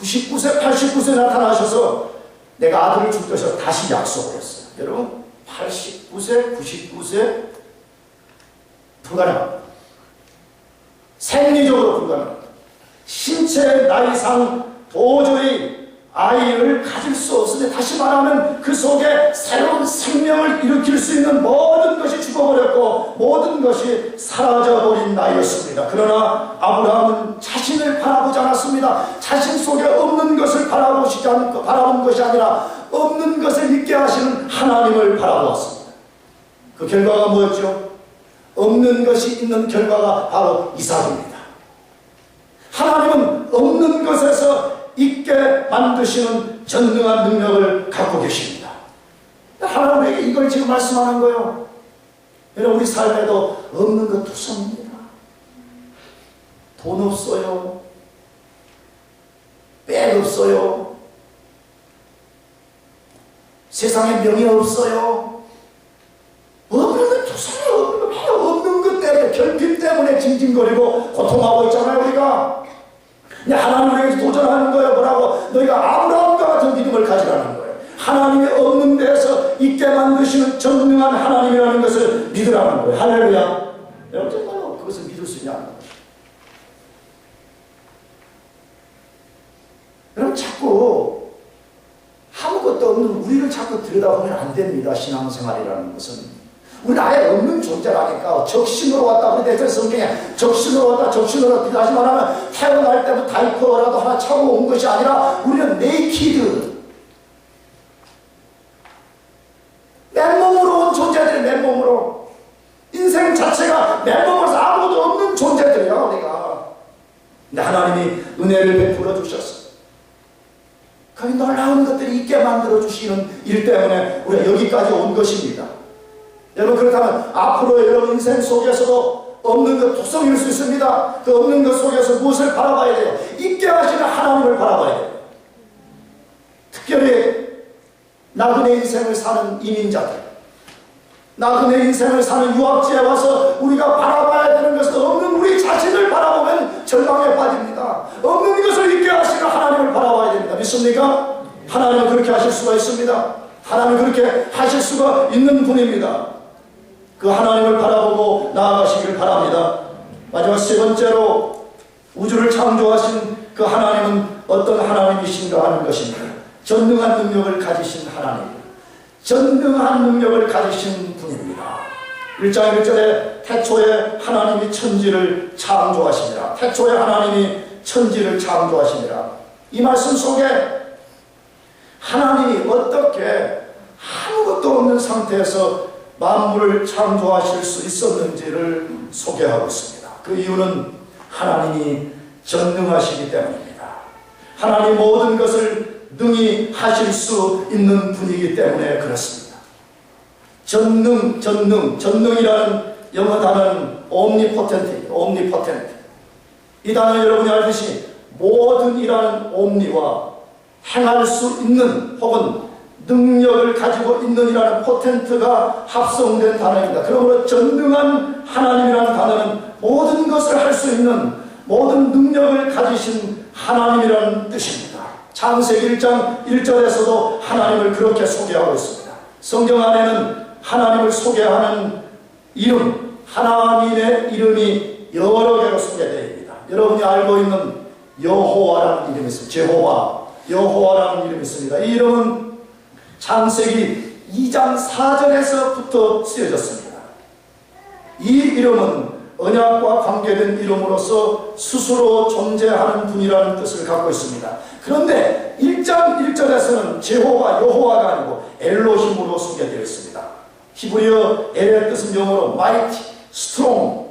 99세, 89세 나타나셔서 내가 아들을 줄 것이라 다시 약속을 했어요. 여러분, 89세, 99세 불가능합니다. 생리적으로 불가능합니다. 신체의 나이상 도저히 아이를 가질 수 없으니, 다시 말하면 그 속에 새로운 생명을 일으킬 수 있는 모든 것이 죽어버렸고 모든 것이 사라져버린 나이였습니다. 그러나 아브라함은 자신을 바라보지 않았습니다. 자신 속에 없는 것을 바라본 것이 아니라 없는 것을 있게 하시는 하나님을 바라보았습니다. 그 결과가 뭐였죠? 없는 것이 있는 결과가 바로 이삭입니다. 하나님은 없는 것에서 있게 만드시는 전능한 능력을 갖고 계십니다. 하나님에게 이걸 지금 말씀하는 거예요. 여러분, 우리 삶에도 없는 것 투성입니다. 돈 없어요. 백 없어요. 세상에 명예 없어요. 없는 것 투성이에요. 없는 것 때문에, 결핍 때문에 징징거리고 고통하고 있잖아요, 우리가. 하나님에게 도전하는 거예요. 뭐라고? 너희가 아브라함과 같은 믿음을 가지라는 거예요. 하나님이 없는 데에서 있게 만드시는 전능한 하나님이라는 것을 믿으라는 거예요. 할렐루야. 여러분, 정말로 그것을 믿을 수 있냐는 거예요. 여러분, 자꾸 아무것도 없는 우리를 자꾸 들여다보면 안 됩니다. 신앙생활이라는 것은. 우리는 아예 없는 존재라니까. 적신으로 왔다. 우리 대체 성경에 적신으로 왔다, 적신으로 왔다. 다시 말하면 태어날 때부터 다이퍼라도 하나 차고 온 것이 아니라 우리는 네이키드. 맨몸으로 온 존재들이 맨몸으로. 인생 자체가 맨몸으로서 아무것도 없는 존재들이야, 우리가. 근데 하나님이 은혜를 베풀어 주셨어. 그 놀라운 것들이 있게 만들어 주시는 일 때문에 우리가 여기까지 온 것입니다. 여러분, 그렇다면 앞으로 여러분 인생 속에서도 없는 것 투성일 수 있습니다. 그 없는 것 속에서 무엇을 바라봐야 돼요? 있게 하시는 하나님을 바라봐야 돼요. 특별히 나그네 인생을 사는 이민자들, 나그네 인생을 사는 유학지에 와서 우리가 바라봐야 되는 것은 없는 우리 자신을 바라보면 절망에 빠집니다. 없는 것을 있게 하시는 하나님을 바라봐야 됩니다. 믿습니까? 하나님은 그렇게 하실 수가 있습니다. 하나님은 그렇게 하실 수가 있는 분입니다. 그 하나님을 바라보고 나아가시길 바랍니다. 마지막 세 번째로 우주를 창조하신 그 하나님은 어떤 하나님이신가 하는 것입니다. 전능한 능력을 가지신 하나님, 전능한 능력을 가지신 분입니다. 1장 1절에 태초에 하나님이 천지를 창조하시니라. 태초에 하나님이 천지를 창조하시니라. 이 말씀 속에 하나님이 어떻게 아무것도 없는 상태에서 만물을 창조하실 수 있었는지를 소개하고 있습니다. 그 이유는 하나님이 전능하시기 때문입니다. 하나님 모든 것을 능히 하실 수 있는 분이기 때문에 그렇습니다. 전능이라는 영어 단어는 omnipotent. 이 단어 여러분이 알듯이 모든이라는 옴니와 행할 수 있는 혹은 능력을 가지고 있는 이라는 포텐트가 합성된 단어입니다. 그러므로 전능한 하나님이라는 단어는 모든 것을 할 수 있는 모든 능력을 가지신 하나님이라는 뜻입니다. 창세기 1장 1절에서도 하나님을 그렇게 소개하고 있습니다. 성경 안에는 하나님을 소개하는 이름, 하나님의 이름이 여러 개로 소개되어 있습니다. 여러분이 알고 있는 여호와라는 이름이 있습니다. 제호와, 여호와라는 이름이 있습니다. 이 이름은 창세기 2장 4절에서부터 쓰여졌습니다. 이 이름은 언약과 관계된 이름으로서 스스로 존재하는 분이라는 뜻을 갖고 있습니다. 그런데 1장 1절에서는 제호와 여호와가 아니고 엘로힘으로 소개되어 있습니다. 히브리어 엘의 뜻은 영어로 mighty, strong,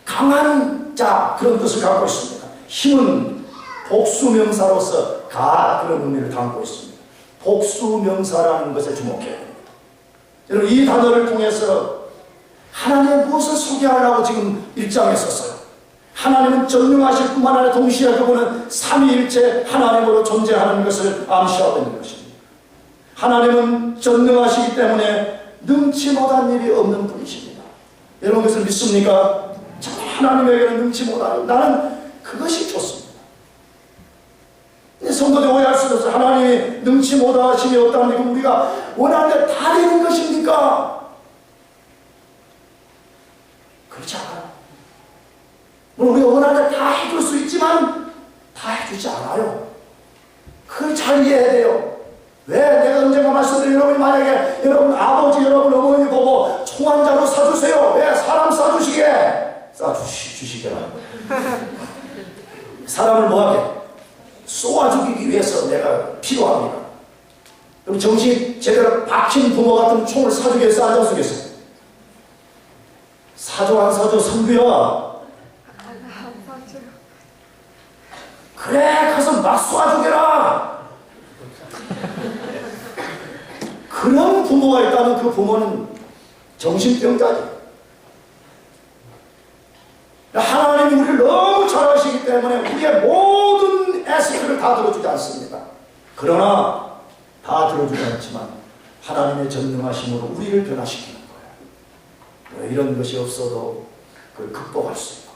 강한 자, 그런 뜻을 갖고 있습니다. 힘은 복수명사로서 가, 그런 의미를 담고 있습니다. 복수명사라는 것에 주목해야 됩니다. 여러분, 이 단어를 통해서 하나님의 무엇을 소개하려고 지금 1장에 썼어요. 하나님은 전능하실 뿐만 아니라 동시에 그분은 삼위일체 하나님으로 존재하는 것을 암시하고 있는 것입니다. 하나님은 전능하시기 때문에 능치 못한 일이 없는 분이십니다. 여러분, 그것을 믿습니까? 참 하나님에게는 능치 못한 일, 나는 그것이 좋습니다. 성도들 오해할 수도 없어요. 하나님이 능치 못하심이 없다는 게 우리가 원하는 게 다 되는 것입니까? 그렇지 않아요. 물론 우리가 원하는 게 다 해줄 수 있지만 다 해주지 않아요. 그걸 잘 이해해야 돼요. 왜? 내가 언젠가 말씀드린 여러분이 만약에 여러분 아버지, 여러분 어머니 보고 총 한 자루 사주세요. 왜? 사람 싸주시게. 싸주시게라. 사람을 뭐하게? 쏘아 죽이기 위해서 내가 필요합니다. 그럼 정신 제대로 박힌 부모 같은 총을 사주겠어, 안 사주겠어? 사줘, 안 사줘? 성규야. 그래, 가서 막 쏘아 죽여라. 그런 부모가 있다면 그 부모는 정신병자죠. 하나님이 우리를 너무 잘 아시기 때문에 우리의 모든 애쓰기를 다 들어주지 않습니다. 그러나 다 들어주지 않지만 하나님의 전능하심으로 우리를 변화시키는 거예요. 이런 것이 없어도 그걸 극복할 수 있고,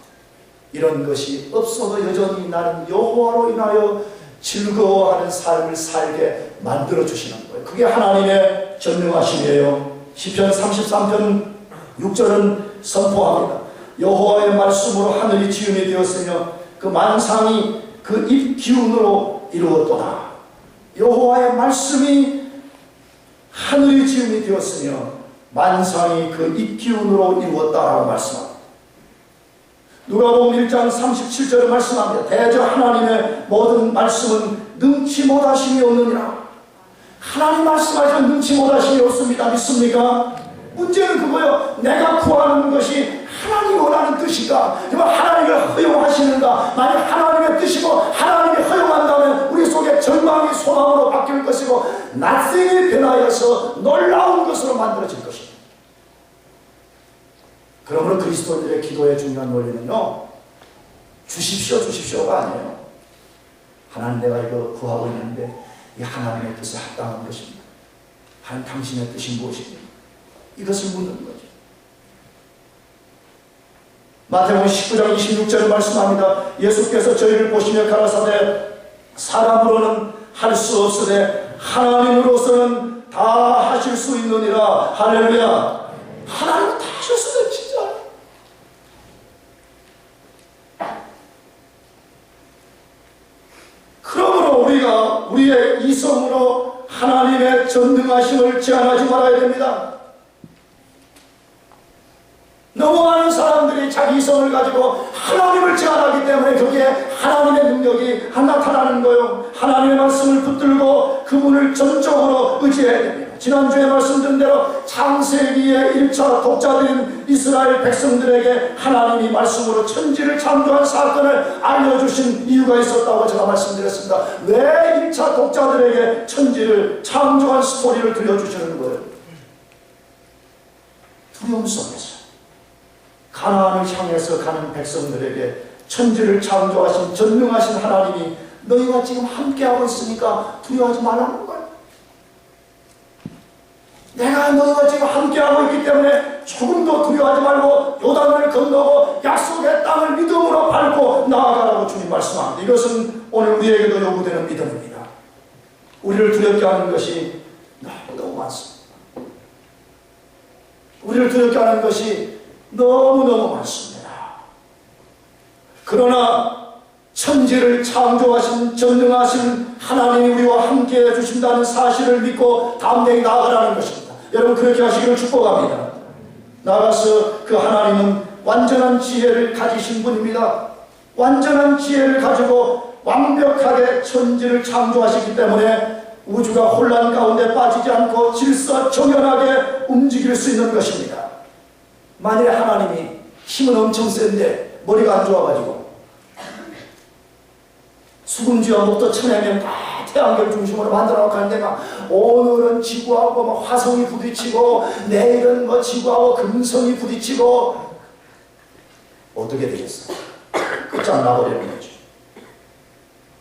이런 것이 없어도 여전히 나는 여호와로 인하여 즐거워하는 삶을 살게 만들어주시는 거예요. 그게 하나님의 전능하심이에요. 시편 33편 6절은 선포합니다. 여호와의 말씀으로 하늘이 지음이 되었으며 그 만상이 그 입 기운으로 이루었도다. 여호와의 말씀이 하늘이 지음이 되었으며 만상이 그 입 기운으로 이루었다라고 말씀합니다. 누가복음 1장 37절에 말씀합니다. 대저 하나님의 모든 말씀은 능치 못하심이 없느니라. 하나님 말씀하시면 능치 못하심이 없습니다. 믿습니까? 문제는 그거예요. 내가 구하는 것이 하나님이 원하는 뜻인가? 하나님을 허용하시는가? 만약 하나님의 뜻이고 하나님이 허용한다면 우리 속에 절망이 소망으로 바뀔 것이고 낯생이 변하여서 놀라운 것으로 만들어질 것입니다. 그러므로 그리스도인들의 기도의 중요한 원리는요, 주십시오, 주십시오가 아니에요. 하나님, 내가 이거 구하고 있는데 이 하나님의 뜻에 합당한 것입니다. 하나님, 당신의 뜻이 무엇입니까? 이것을 묻는 거죠. 마태복음 19장 26절에 말씀합니다. 예수께서 저희를 보시며 가라사대 사람으로는 할 수 없으되 하나님으로서는 다 하실 수 있느니라. 할렐루야. 하나님은 다 하실 수 있는 진짜. 그러므로 우리가 우리의 이성으로 하나님의 전능하심을 제한하지 말아야 됩니다. 너무 많은 사람들이 자기 이성을 가지고 하나님을 제한하기 때문에 거기에 하나님의 능력이 나타나는 거예요. 하나님의 말씀을 붙들고 그분을 전적으로 의지해야 됩니다. 지난주에 말씀드린 대로 창세기의 1차 독자들인 이스라엘 백성들에게 하나님이 말씀으로 천지를 창조한 사건을 알려주신 이유가 있었다고 제가 말씀드렸습니다. 왜 1차 독자들에게 천지를 창조한 스토리를 들려주시는 거예요? 두려움 속에서 가나안을 향해서 가는 백성들에게 천지를 창조하신 전능하신 하나님이 너희가 지금 함께하고 있으니까 두려워하지 말라는 거예요. 내가 너희가 지금 함께하고 있기 때문에 조금도 두려워하지 말고 요단을 건너고 약속의 땅을 믿음으로 밟고 나아가라고 주님 말씀합니다. 이것은 오늘 우리에게도 요구되는 믿음입니다. 우리를 두렵게 하는 것이 너무 많습니다. 우리를 두렵게 하는 것이 너무너무 많습니다. 그러나 천지를 창조하신 전능하신 하나님이 우리와 함께 해주신다는 사실을 믿고 담대히 나아가라는 것입니다. 여러분 그렇게 하시기를 축복합니다. 나아가서 그 하나님은 완전한 지혜를 가지신 분입니다. 완전한 지혜를 가지고 완벽하게 천지를 창조하시기 때문에 우주가 혼란 가운데 빠지지 않고 질서정연하게 움직일 수 있는 것입니다. 만일에 하나님이 힘은 엄청 센데 머리가 안 좋아가지고 수금지와 목도 쳐내면 다 태양계 중심으로 만들어놓고 하는데 막 오늘은 지구하고 막 화성이 부딪히고 내일은 뭐 지구하고 금성이 부딪히고 어떻게 되겠어요? 끝장나버리는 거죠.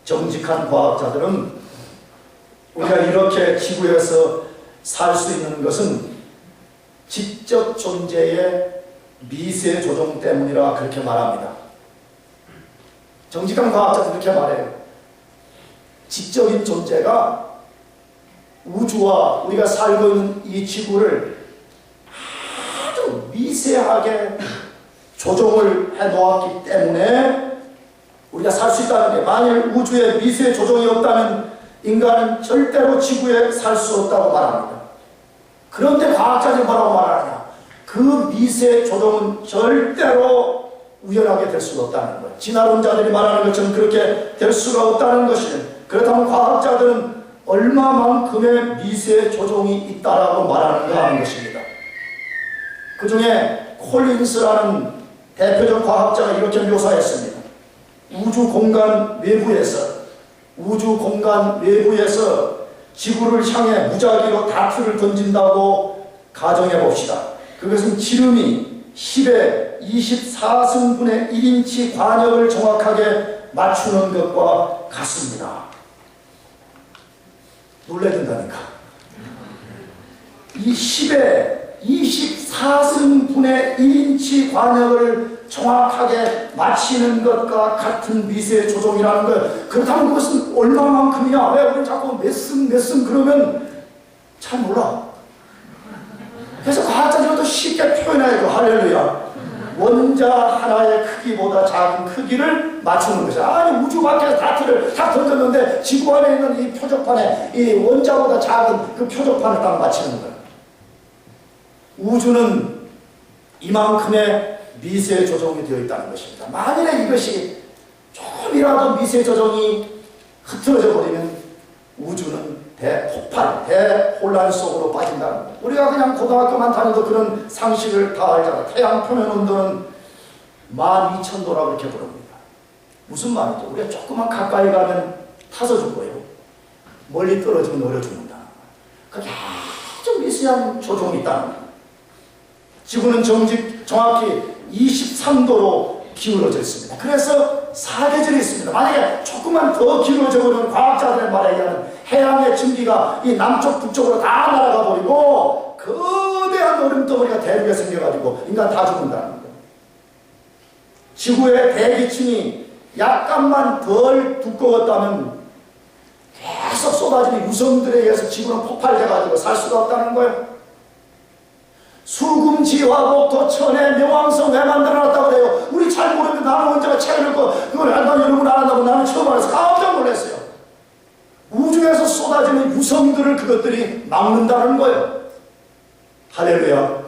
정직한 과학자들은 우리가 이렇게 지구에서 살 수 있는 것은 지적 존재의 미세 조정 때문이라 그렇게 말합니다. 정직한 과학자들은 이렇게 말해요. 지적인 존재가 우주와 우리가 살고 있는 이 지구를 아주 미세하게 조정을 해놓았기 때문에 우리가 살 수 있다는 게, 만일 우주에 미세 조정이 없다면 인간은 절대로 지구에 살 수 없다고 말합니다. 그런데 과학자들이 뭐라고 말하느냐? 그 미세 조정은 절대로 우연하게 될 수가 없다는 거예요. 진화론자들이 말하는 것처럼 그렇게 될 수가 없다는 것이에요. 그렇다면 과학자들은 얼마만큼의 미세 조정이 있다라고 말하는가 하는 것입니다. 그 중에 콜린스라는 대표적 과학자가 이렇게 묘사했습니다. 우주 공간 외부에서 지구를 향해 무작위로 다트를 던진다고 가정해 봅시다. 그것은 지름이 10의 24승분의 1인치 관역을 정확하게 맞추는 것과 같습니다. 놀라야 된다니까. 이 10의 24승분의 1인치 관역을 정확하게 맞추는 것과 같은 미세 조종이라는 것. 그렇다면 그것은 얼마만큼이냐? 왜 우리는 자꾸 몇 승 그러면 잘 몰라. 그래서 과학자들도 쉽게 표현해요. 할렐루야. 원자 하나의 크기보다 작은 크기를 맞추는 것이야. 아니 우주 밖에서 다트를 딱 던졌는데 지구 안에 있는 이 표적판에 이 원자보다 작은 그 표적판을 딱 맞추는 거야. 우주는 이만큼의 미세 조정이 되어 있다는 것입니다. 만일에 이것이 조금이라도 미세 조정이 흐트러져 버리면 우주는 대폭발, 대혼란 속으로 빠진다는 거예요. 우리가 그냥 고등학교만 다녀도 그런 상식을 다 알잖아요. 태양 표면 온도는 12,000도라고 이렇게 부릅니다. 무슨 말이죠? 우리가 조금만 가까이 가면 타서 죽고요. 멀리 떨어지면 얼어 죽는다. 그게 아주 미세한 조정이 있다는 거예요. 지구는 정확히 23도로 기울어져 있습니다. 그래서 사계절이 있습니다. 만약에 조금만 더 기울어져 버리면 과학자들의 말에 의하면 해양의 증기가 이 남쪽 북쪽으로 다 날아가 버리고 거대한 얼음덩어리가 대륙에 생겨가지고 인간 다 죽는다는 거예요. 지구의 대기층이 약간만 덜 두꺼웠다면 계속 쏟아지는 유성들에 의해서 지구는 폭발해가지고 살 수가 없다는 거예요. 수금지화복 도천의 명왕성 왜 만들어놨다고 그래요? 우리 잘 모르는데 나는 언제가 책을 읽고 그걸 난 여러분 안 한다고 나는 처음 알아서 깜짝 놀랐어요. 우주에서 쏟아지는 유성들을 그것들이 막는다는 거예요. 할렐루야.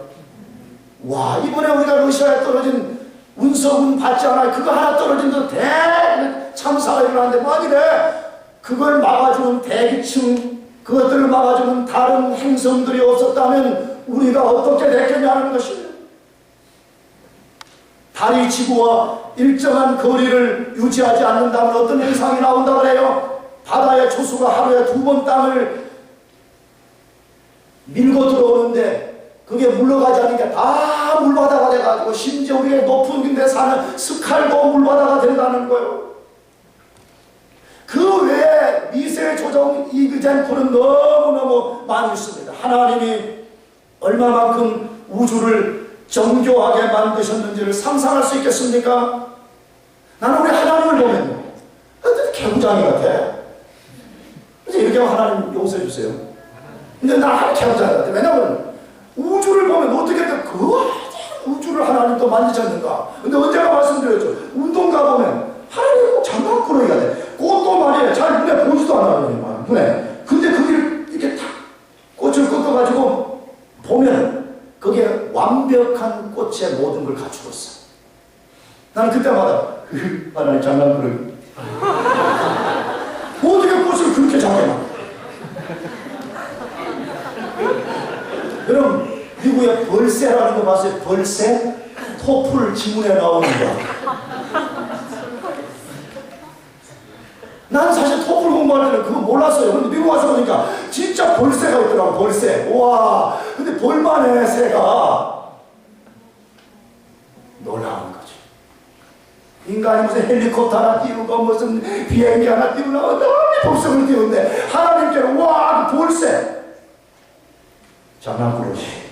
와, 이번에 우리가 러시아에 떨어진 운석은 받지 않아요. 그거 하나 떨어진도 대참사가 일어나는데 만일에 그걸 막아주는 대기층, 그것들을 막아주는 다른 행성들이 없었다면 우리가 어떻게 됐겠냐는 것입니다. 달이 지구와 일정한 거리를 유지하지 않는다면 어떤 현상이 나온다고 그래요? 바다의 초수가 하루에 2번 땅을 밀고 들어오는데 그게 물러가지 않으니까 다 물바다가 돼가지고 심지어 우리의 높은 데 사는 스칼도 물바다가 된다는 거예요. 그 외에 미세 조정 이그젠플은 너무너무 많이 있습니다. 하나님이 얼마만큼 우주를 정교하게 만드셨는지를 상상할 수 있겠습니까? 나는 우리 하나님을 보면 개구장이 같아. 그래서 이렇게 하면 하나님 용서해 주세요. 근데 나 하나님 개구장이 같아. 왜냐하면 우주를 보면 어떻게 그 우주를 하나님 또 만드셨는가. 근데 언제가 말씀드렸죠. 운동가 보면 하나님 장갑 장난꾸러기가 돼. 꽃도 말이야 잘 눈에 보지도 않아 눈에. 근데 거기를 이렇게 탁 꽃을 꺾어가지고 보면 거기에 완벽한 꽃의 모든 걸 갖추고 있어. 나는 그때마다 하나님 장난꾸러기 어떻게 꽃을 그렇게 잘해놔. 여러분 미국의 벌새라는 거 봤어요? 벌새? 토플 지문에 나오는 거. 나는 사실 토플 공부할 때는 그거 몰랐어요. 근데 미국 와서 보니까 진짜 벌새가 있더라고. 벌새. 와, 근데 벌만해 새가. 놀라운 거지. 인간이 무슨 헬리콥터 하나 띄우고 무슨 비행기 하나 띄우고 남이 법석을 띄우는데 하나님께는 와, 그 벌새. 장난꾸러기.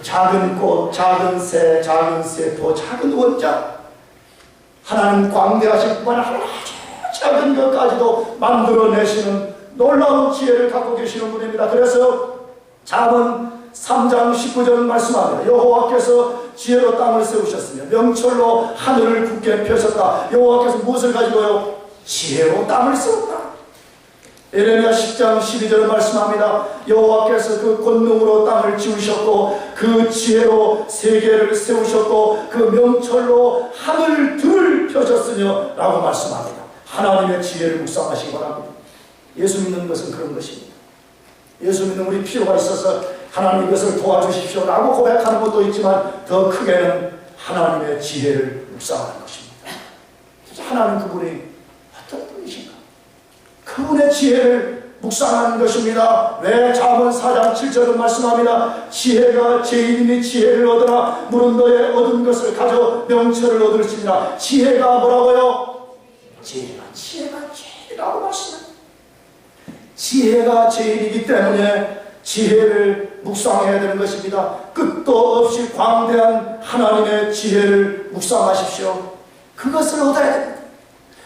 작은 꽃, 작은 새, 작은 세포, 작은 원자. 하나님 광대하신 뿐만 아니라 아주 작은 것까지도 만들어내시는 놀라운 지혜를 갖고 계시는 분입니다. 그래서 잠언 3장 19절 말씀합니다. 여호와께서 지혜로 땅을 세우셨으며 명철로 하늘을 굳게 펴셨다. 여호와께서 무엇을 가지고요? 지혜로 땅을 세웠다. 에레미야 10장 12절 말씀합니다. 여호와께서 그 권능으로 땅을 지으셨고 그 지혜로 세계를 세우셨고 그 명철로 하늘들을 펴셨으며 라고 말씀합니다. 하나님의 지혜를 묵상하시기 바랍니다. 예수 믿는 것은 그런 것입니다. 예수 믿는 우리 필요가 있어서 하나님 이것을 도와주십시오 라고 고백하는 것도 있지만 더 크게는 하나님의 지혜를 묵상하는 것입니다. 하나님 그분이 어떤 분이신가? 그분의 지혜를 묵상하는 것입니다. 왜 잠언 4장 7절은 말씀합니다. 지혜가 죄인이 지혜를 얻으나 물은 너의 얻은 것을 가져 명철을 얻을지니라. 지혜가 뭐라고요? 지혜가 죄인이라고 말씀합니다. 지혜가 죄인이기 때문에 지혜를 묵상해야 되는 것입니다. 끝도 없이 광대한 하나님의 지혜를 묵상하십시오. 그것을 얻어야 됩니다.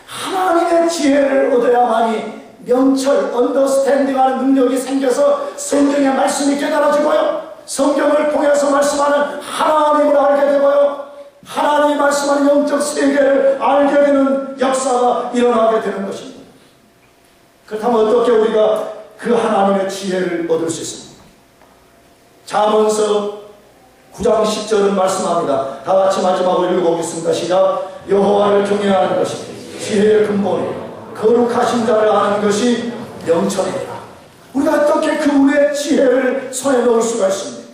하나님의 지혜를 얻어야만이 명철, 언더스탠딩하는 능력이 생겨서 성경의 말씀이 깨달아지고요. 성경을 통해서 말씀하는 하나님을 알게 되고요. 하나님이 말씀하는 영적 세계를 알게 되는 역사가 일어나게 되는 것입니다. 그렇다면 어떻게 우리가 그 하나님의 지혜를 얻을 수 있습니까? 잠언서 9장 10절은 말씀합니다. 다 같이 마지막으로 읽어보겠습니다. 시작. 여호와를 경외하는 것이 지혜의 근본이요 거룩하신 자를 아는 것이 명철이다. 우리가 어떻게 그분의 지혜를 손에 넣을 수가 있습니까?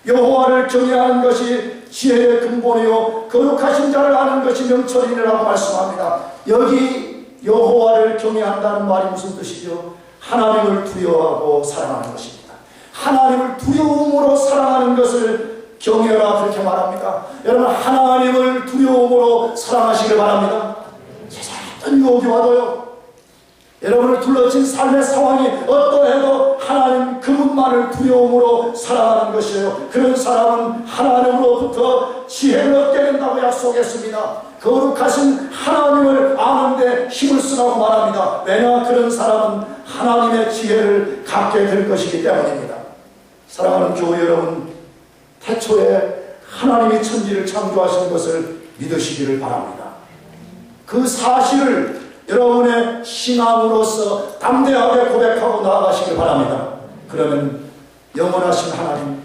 여호와를 경외하는 것이 지혜의 근본이요 거룩하신 자를 아는 것이 명철이라고 말씀합니다. 여기 여호와를 경외한다는 말이 무슨 뜻이죠? 하나님을 두려워하고 사랑하는 것입니다. 하나님을 두려움으로 사랑하는 것을 경외라 그렇게 말합니다. 여러분 하나님을 두려움으로 사랑하시길 바랍니다. 세상에 어떤 유혹이 와도요, 여러분을 둘러친 삶의 상황이 어떠해도 하나님 그분만을 두려움으로 살아가는 것이에요. 그런 사람은 하나님으로부터 지혜를 얻게 된다고 약속했습니다. 거룩하신 하나님을 아는데 힘을 쓰라고 말합니다. 왜냐 그런 사람은 하나님의 지혜를 갖게 될 것이기 때문입니다. 사랑하는 교회 여러분, 태초에 하나님이 천지를 창조하신 것을 믿으시기를 바랍니다. 그 사실을 여러분의 신앙으로서 담대하게 고백하고 나아가시길 바랍니다. 그러면 영원하신 하나님,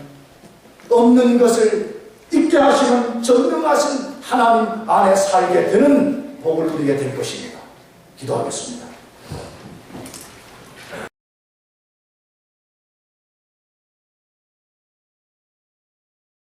없는 것을 있게 하시는 전능하신 하나님 안에 살게 되는 복을 누리게 될 것입니다. 기도하겠습니다.